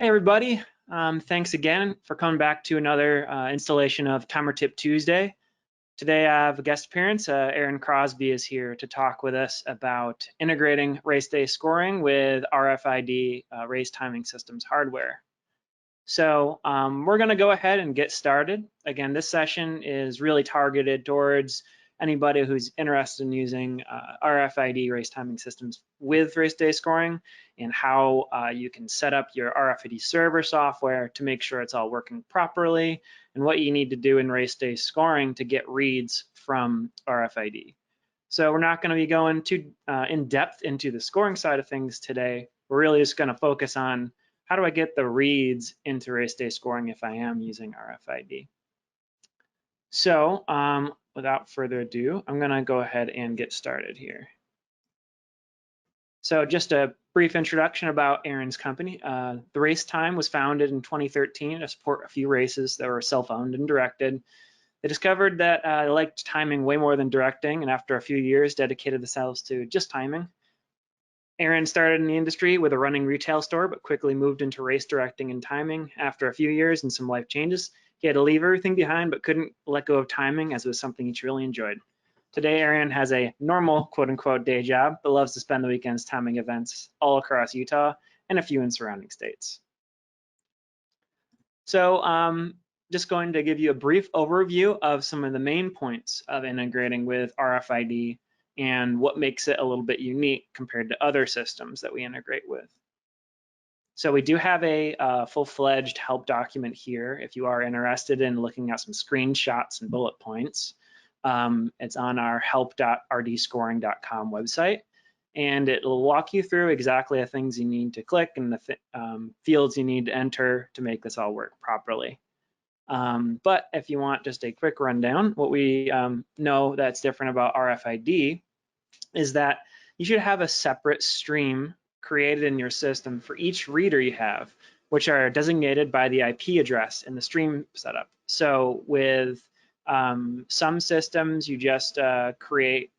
Hey everybody, thanks again for coming back to another installation of Timer Tip Tuesday. Today I have a guest appearance. Aaron Crosby is here to talk with us about integrating RaceDay scoring with RFID race timing systems hardware. So we're going to go ahead and get started. Again, this session is really targeted towards anybody who's interested in using RFID race timing systems with RaceDay scoring and how you can set up your RFID server software to make sure it's all working properly and what you need to do in RaceDay scoring to get reads from RFID. So we're not going to be going too in depth into the scoring side of things today. We're really just going to focus on how do I get the reads into RaceDay scoring if I am using RFID. So without further ado, I'm going to go ahead and get started here. So just a brief introduction about Aaron's company. The Race Time was founded in 2013 to support a few races that were self-owned and directed. They discovered that they liked timing way more than directing, and after a few years dedicated themselves to just timing. Aaron started in the industry with a running retail store, but quickly moved into race directing and timing. After a few years and some life changes, he had to leave everything behind, but couldn't let go of timing as it was something he truly enjoyed. Today, Aaron has a normal, quote unquote, day job, but loves to spend the weekends timing events all across Utah and a few in surrounding states. So just going to give you a brief overview of some of the main points of integrating with RFID and what makes it a little bit unique compared to other systems that we integrate with. So we do have a full-fledged help document here if you are interested in looking at some screenshots and bullet points. It's on our help.rdscoring.com website, and it will walk you through exactly the things you need to click and the fields you need to enter to make this all work properly. But if you want just a quick rundown, what we know that's different about RFID is that you should have a separate stream created in your system for each reader you have, which are designated by the IP address in the stream setup. So with some systems, you just create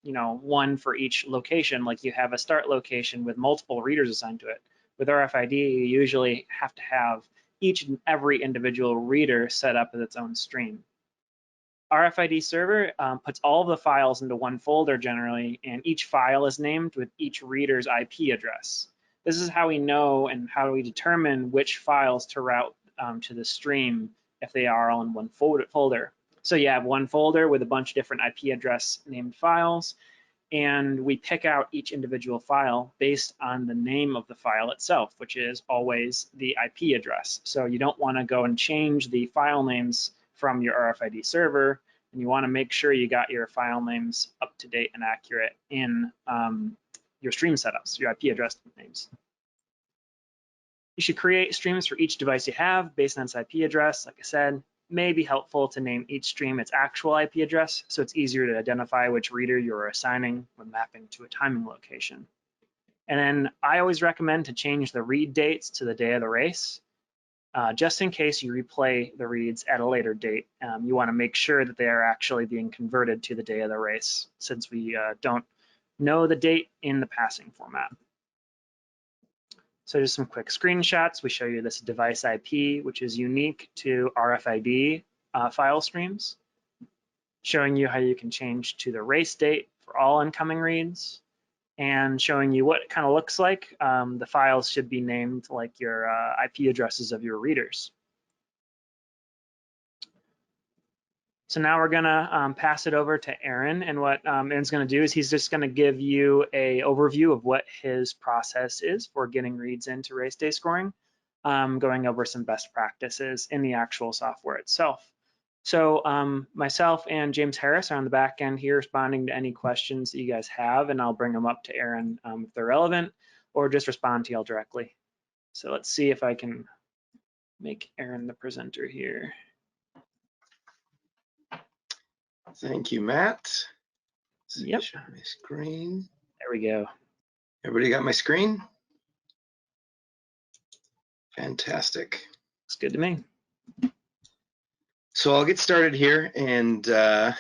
one for each location, like you have a start location with multiple readers assigned to it. With RFID, you usually have to have each and every individual reader set up as its own stream. RFID server puts all of the files into one folder generally, and each file is named with each reader's IP address. This is how we know and how we determine which files to route to the stream if they are all in one folder. So you have one folder with a bunch of different IP address named files, and we pick out each individual file based on the name of the file itself, which is always the IP address. So you don't want to go and change the file names from your RFID server, and you want to make sure you got your file names up to date and accurate in your stream setups, your IP address names. You should create streams for each device you have based on its IP address. Like I said, may be helpful to name each stream its actual IP address, so it's easier to identify which reader you're assigning when mapping to a timing location. And then I always recommend to change the read dates to the day of the race. Just in case you replay the reads at a later date, you want to make sure that they are actually being converted to the day of the race, since we don't know the date in the passing format. So just some quick screenshots. We show you this device IP, which is unique to RFID file streams, showing you how you can change to the race date for all incoming reads, and showing you what it kind of looks like. The files should be named like your IP addresses of your readers. So now we're gonna pass it over to Aaron, and what Aaron's gonna do is he's just gonna give you an overview of what his process is for getting reads into RaceDay scoring, going over some best practices in the actual software itself. So myself and James Harris are on the back end here responding to any questions that you guys have, and I'll bring them up to Aaron if they're relevant, or just respond to y'all directly. So let's see if I can make Aaron the presenter here. Thank you, Matt. Yep. Share my screen. There we go. Everybody got my screen? Fantastic. It's good to me. So I'll get started here, and I'll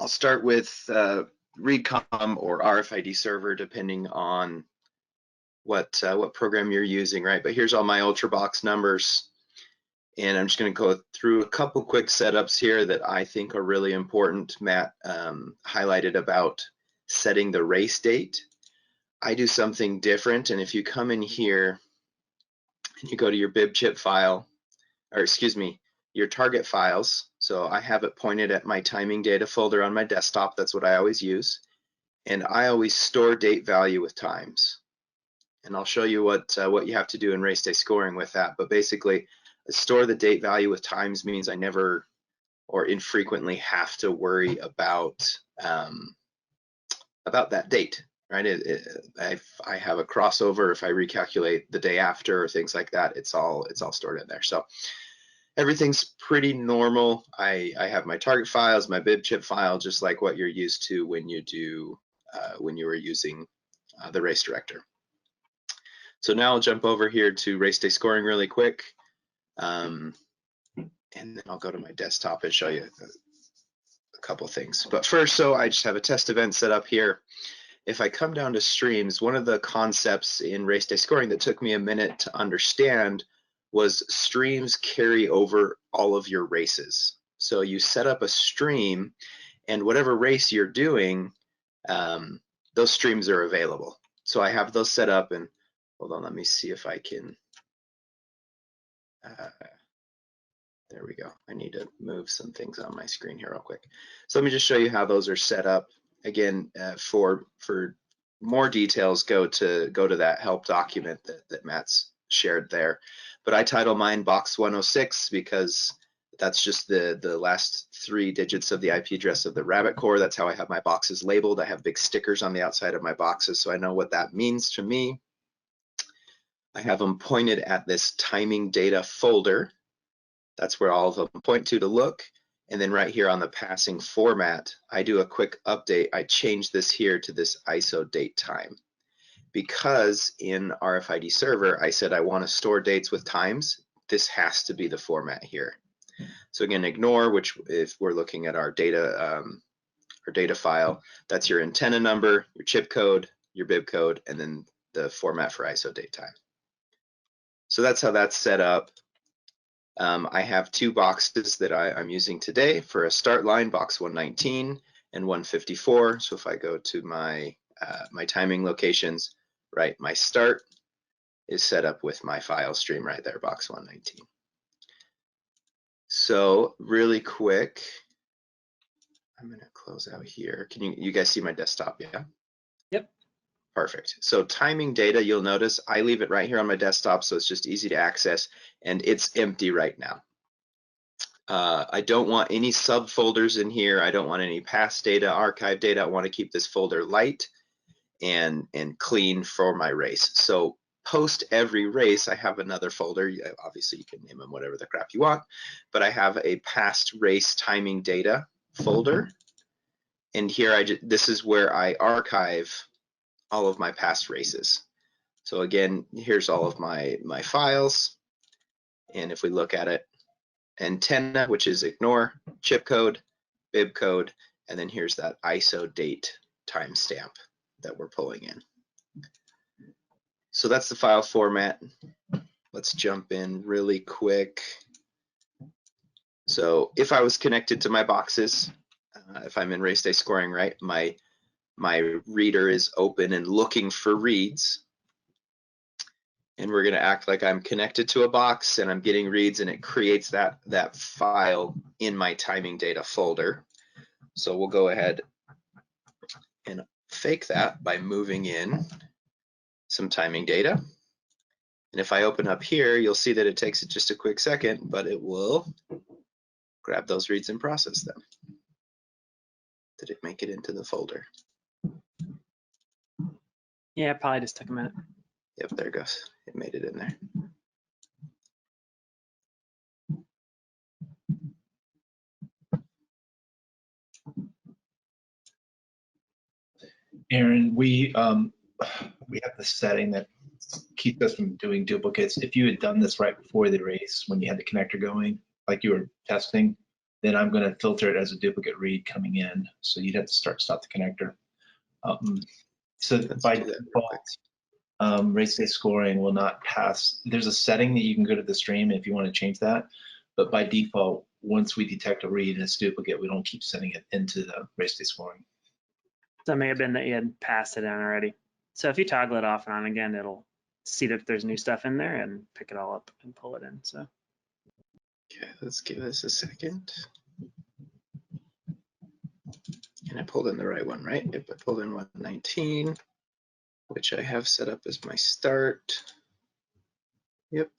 start with ReadCom or RFID server, depending on what program you're using, right? But here's all my UltraBox numbers. And I'm just going to go through a couple quick setups here that I think are really important. Matt highlighted about setting the race date. I do something different, and if you come in here and you go to your bib chip file, or excuse me, your target files, so I have it pointed at my timing data folder on my desktop. That's what I always use, and I always store date value with times. And I'll show you what you have to do in RaceDay scoring with that. But basically, store the date value with times means I never or infrequently have to worry about that date, right? I have a crossover if I recalculate the day after or things like that. It's all stored in there. So everything's pretty normal. I have my target files, my bib chip file, just like what you're used to when you were using the race director. So now I'll jump over here to RaceDay scoring really quick. And then I'll go to my desktop and show you a couple things. But first, so I just have a test event set up here. If I come down to streams, one of the concepts in RaceDay scoring that took me a minute to understand was streams carry over all of your races. So you set up a stream, and whatever race you're doing, those streams are available. So I have those set up, and hold on, let me see if I can. There we go. I need to move some things on my screen here real quick. So let me just show you how those are set up. Again, for more details, go to that help document that Matt's shared there. But I title mine box 106 because that's just the last 3 digits of the IP address of the rabbit core. That's how I have my boxes labeled. I have big stickers on the outside of my boxes, so I know what that means to me. I have them pointed at this timing data folder. That's where all of them point to look. And then right here on the passing format, I do a quick update. I change this here to this ISO date time. Because in RFID server, I said I want to store dates with times, this has to be the format here. So again, ignore, which if we're looking at our data file, that's your antenna number, your chip code, your bib code, and then the format for ISO date time. So that's how that's set up. I have 2 boxes that I'm using today for a start line, box 119 and 154. So if I go to my timing locations, right, my start is set up with my file stream right there, box 119. So really quick, I'm gonna close out here. Can you guys see my desktop? Yeah. Yep. Perfect. So timing data, you'll notice I leave it right here on my desktop, so it's just easy to access, and it's empty right now. I don't want any subfolders in here. I don't want any past data, archive data. I want to keep this folder light and clean for my race. So post every race, I have another folder. Obviously, you can name them whatever the crap you want, but I have a past race timing data folder. And here, this is where I archive all of my past races. So again, here's all of my files. And if we look at it, antenna, which is ignore, chip code, bib code, and then here's that ISO date timestamp that we're pulling in. So that's the file format. Let's jump in really quick. So if I was connected to my boxes, if I'm in RaceDay scoring, right, my reader is open and looking for reads. And we're going to act like I'm connected to a box and I'm getting reads, and it creates that file in my timing data folder. So we'll go ahead and fake that by moving in some timing data. And if I open up here, you'll see that it takes it just a quick second, but it will grab those reads and process them. Did it make it into the folder? Yeah, it probably just took a minute. Yep, there it goes. It made it in there. Aaron, we have the setting that keeps us from doing duplicates. If you had done this right before the race, when you had the connector going, like you were testing, then I'm going to filter it as a duplicate read coming in. So you'd have to stop the connector. So by default, RaceDay scoring will not pass. There's a setting that you can go to the stream if you want to change that, but by default, once we detect a read and it's duplicate, we don't keep sending it into the RaceDay scoring. So it may have been that you had passed it in already. So if you toggle it off and on again, it'll see that there's new stuff in there and pick it all up and pull it in. So Okay, let's give this a second. And I pulled in the right one, right? Yep, I pulled in 119, which I have set up as my start. Yep.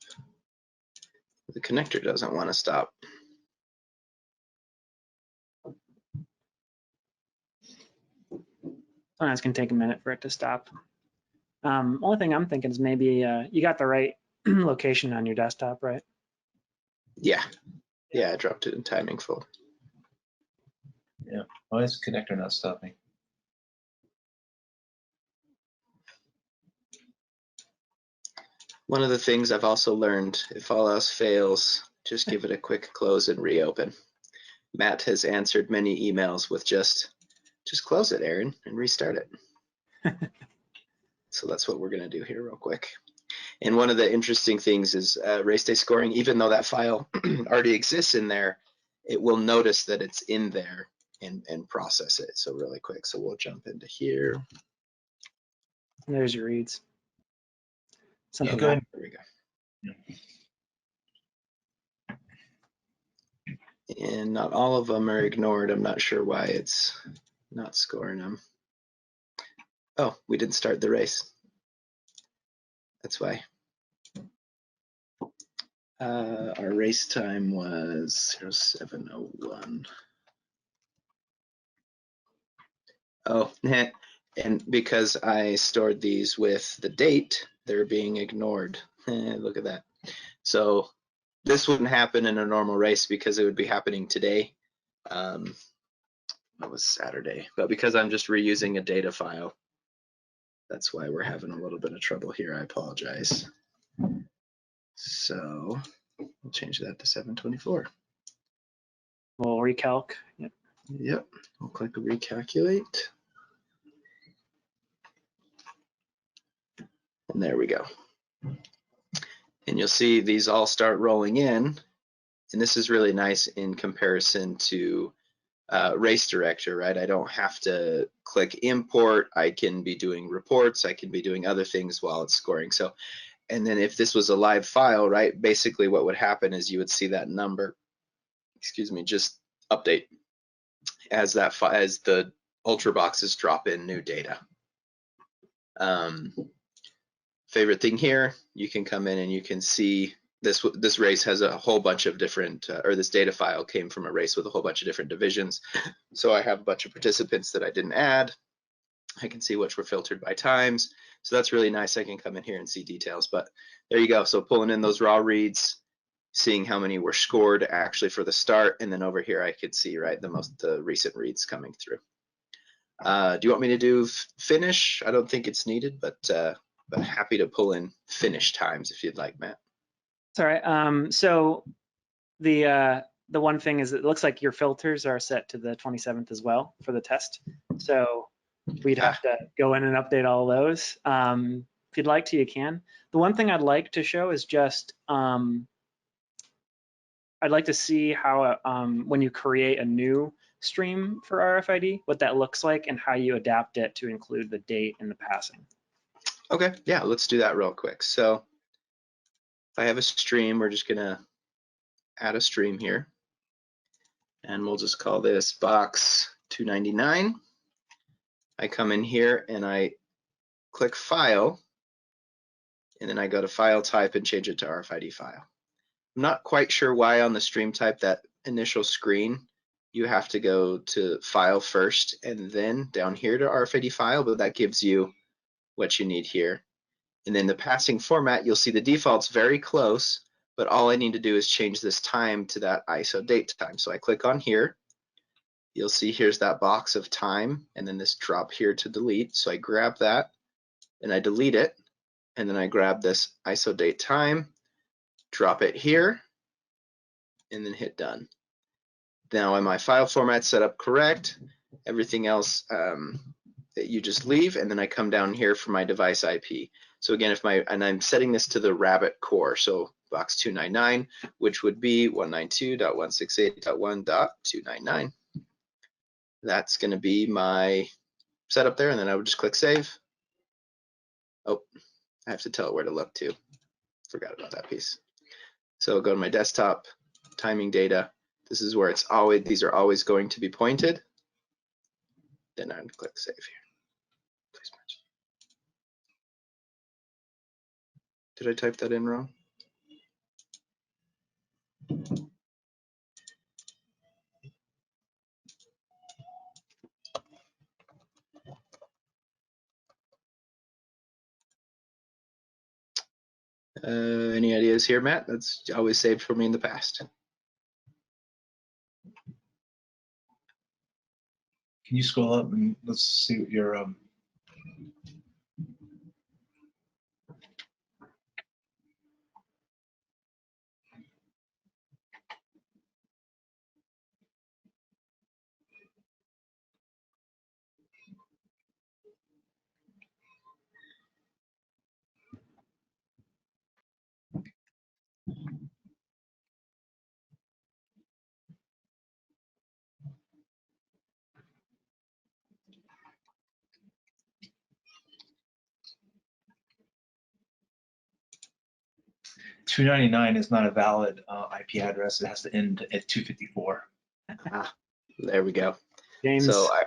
The connector doesn't want to stop. sometimes it can take a minute for it to stop. Only thing I'm thinking is maybe you got the right location on your desktop, right? Yeah. Yeah, I dropped it in timing full. Yeah. Why is the connector not stopping? One of the things I've also learned, if all else fails, just give it a quick close and reopen. Matt has answered many emails with just close it, Aaron, and restart it. So that's what we're going to do here real quick. And one of the interesting things is RaceDay scoring, even though that file already exists in there, it will notice that it's in there and process it. So really quick. So we'll jump into here. There's your reads. Simple go guy. ahead. There we go. Yeah. And not all of them are ignored. I'm not sure why it's not scoring them. Oh, we didn't start the race. That's why. Our race time was 07:01. Oh, and because I stored these with the date, they're being ignored. Look at that. So this wouldn't happen in a normal race because it would be happening today. That was Saturday, but because I'm just reusing a data file, that's why we're having a little bit of trouble here. I apologize. So we'll change that to 7:24. We'll recalc. Yep. Yep, we'll click recalculate. And there we go. And you'll see these all start rolling in. And this is really nice in comparison to Race Director, right? I don't have to click import. I can be doing reports. I can be doing other things while it's scoring. So, and then if this was a live file, right, basically what would happen is you would see that number, excuse me, just update as that as the ultra boxes drop in new data. Favorite thing here, you can come in and you can see this race has a whole bunch of different, or this data file came from a race with a whole bunch of different divisions. So I have a bunch of participants that I didn't add. I can see which were filtered by times. So that's really nice. I can come in here and see details, but there you go. So pulling in those raw reads, seeing how many were scored actually for the start. And then over here, I could see, right, the recent reads coming through. Do you want me to do finish? I don't think it's needed, but happy to pull in finish times if you'd like, Matt. It's all right. So the one thing is it looks like your filters are set to the 27th as well for the test. So we'd have to go in and update all those. If you'd like to, you can. The one thing I'd like to show is just I'd like to see how when you create a new stream for RFID, what that looks like and how you adapt it to include the date and the passing. Okay, yeah, let's do that real quick. So if I have a stream, we're just gonna add a stream here. And we'll just call this box 299. I come in here and I click file, and then I go to file type and change it to RFID file. I'm not quite sure why on the stream type, that initial screen, you have to go to file first and then down here to RFID file, but that gives you what you need here. And then the passing format, you'll see the default's very close, but all I need to do is change this time to that ISO date time. So I click on here. You'll see here's that box of time and then this drop here to delete. So I grab that and I delete it. And then I grab this ISO date time, drop it here, and then hit done. Now my file format's set up correct. Everything else that you just leave, and then I come down here for my device IP. So again, and I'm setting this to the rabbit core, so box 299, which would be 192.168.1.299. That's going to be my setup there, and then I would just click save. Oh, I have to tell it where to look too. Forgot about that piece. So go to my desktop, timing data. This is where it's always, these are always going to be pointed. Then I'm going to click save here. Please match. Did I type that in wrong? Any ideas here, Matt? That's always saved for me in the past. Can you scroll up and let's see what your $299 is not a valid IP address. It has to end at 254. There we go. James. So I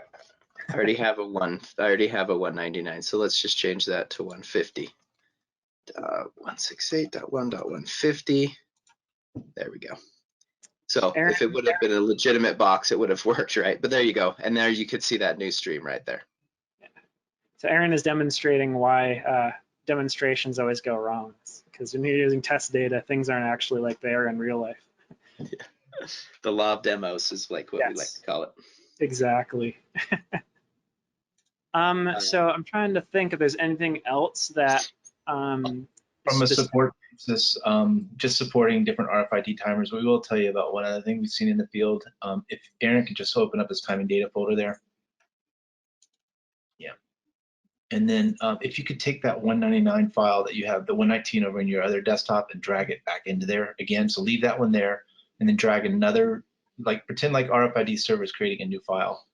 already have a 199. So let's just change that to 150. 168.1.150. There we go. So Aaron, if it would have been a legitimate box, it would have worked, right? But there you go. And there you could see that new stream right there. So Aaron is demonstrating why demonstrations always go wrong. Because when you're using test data, things aren't actually like they are in real life. Yeah. The law of demos is like what we like to call it. Exactly. So I'm trying to think if there's anything else that From a support basis, just supporting different RFID timers, we will tell you about one other thing we've seen in the field. If Aaron could just open up his timing data folder there. Yeah. And then if you could take that 199 file that you have, the 119 over in your other desktop, and drag it back into there again. So leave that one there and then drag another, like pretend like RFID server is creating a new file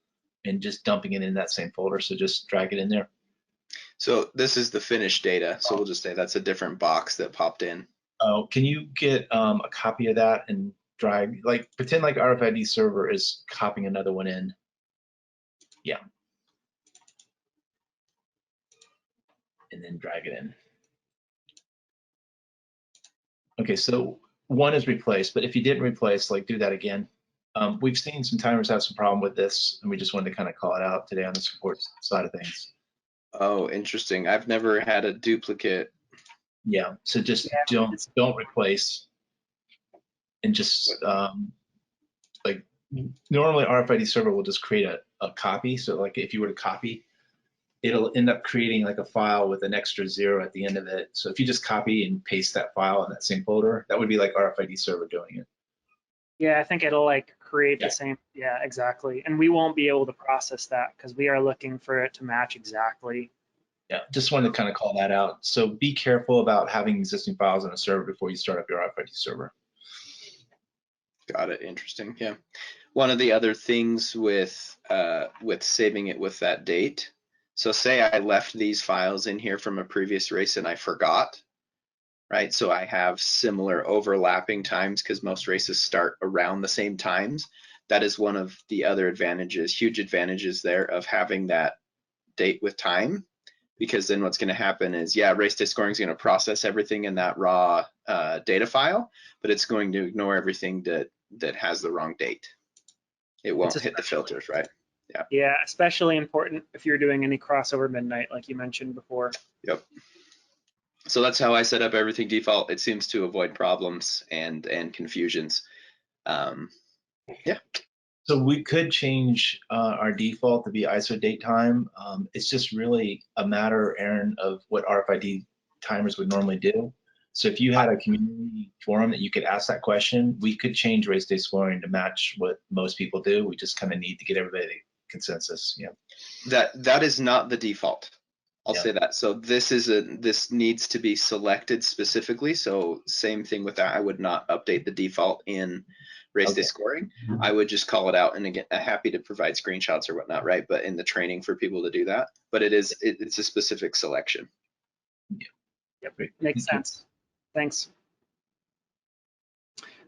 and just dumping it in that same folder. So just drag it in there. So this is the finished data. So we'll just say that's a different box that popped in. Oh, can you get a copy of that and drag, like pretend like RFID server is copying another one in. Yeah. And then drag it in. Okay, so one is replaced, but if you didn't replace, like do that again. We've seen some timers have some problem with this, and we just wanted to kind of call it out today on the support side of things. Oh, interesting. I've never had a duplicate. Yeah, so just don't replace, and just like normally RFID server will just create a copy. So like if you were to copy, it'll end up creating like a file with an extra 0 at the end of it. So if you just copy and paste that file in that same folder, that would be like RFID server doing it. Yeah, I think it'll like create the same. Yeah, exactly. And we won't be able to process that because we are looking for it to match exactly. Yeah, just wanted to kind of call that out. So be careful about having existing files on a server before you start up your RFID server. Got it. Interesting. Yeah. One of the other things with saving it with that date. So say I left these files in here from a previous race and I forgot, right? So I have similar overlapping times because most races start around the same times. That is one of the other advantages, huge advantages there of having that date with time, because then what's going to happen is, yeah, RaceDay scoring is going to process everything in that raw data file, but it's going to ignore everything that has the wrong date. It won't hit the filters, right? Yeah. Yeah, especially important if you're doing any crossover midnight, like you mentioned before. Yep. So that's how I set up everything default. It seems to avoid problems and confusions. Yeah. So we could change our default to be ISO date time. It's just really a matter, Aaron, of what RFID timers would normally do. So if you had a community forum that you could ask that question, we could change RaceDay scoring to match what most people do. We just kind of need to get everybody consensus. Yeah. That is not the default. I'll Yeah. say that. So this needs to be selected specifically. So same thing with that. I would not update the default in RaceDay Okay. scoring. I would just call it out, and again, happy to provide screenshots or whatnot, right? But in the training for people to do that. But it's a specific selection. Yep, Great. makes Thank you. sense. Thanks.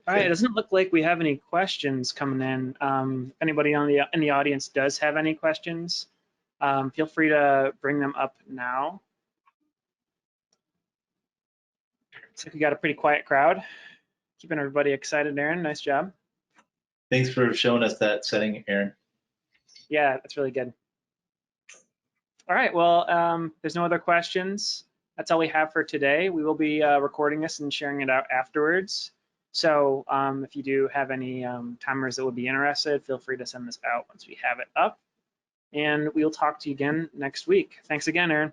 All right, it doesn't look like we have any questions coming in. If anybody in the audience does have any questions, feel free to bring them up now. Looks like we got a pretty quiet crowd. Keeping everybody excited, Aaron. Nice job. Thanks for showing us that setting, Aaron. Yeah, that's really good. All right, well, there's no other questions. That's all we have for today. We will be recording this and sharing it out afterwards. So if you do have any timers that would be interested, feel free to send this out once we have it up. And we'll talk to you again next week. Thanks again, Aaron.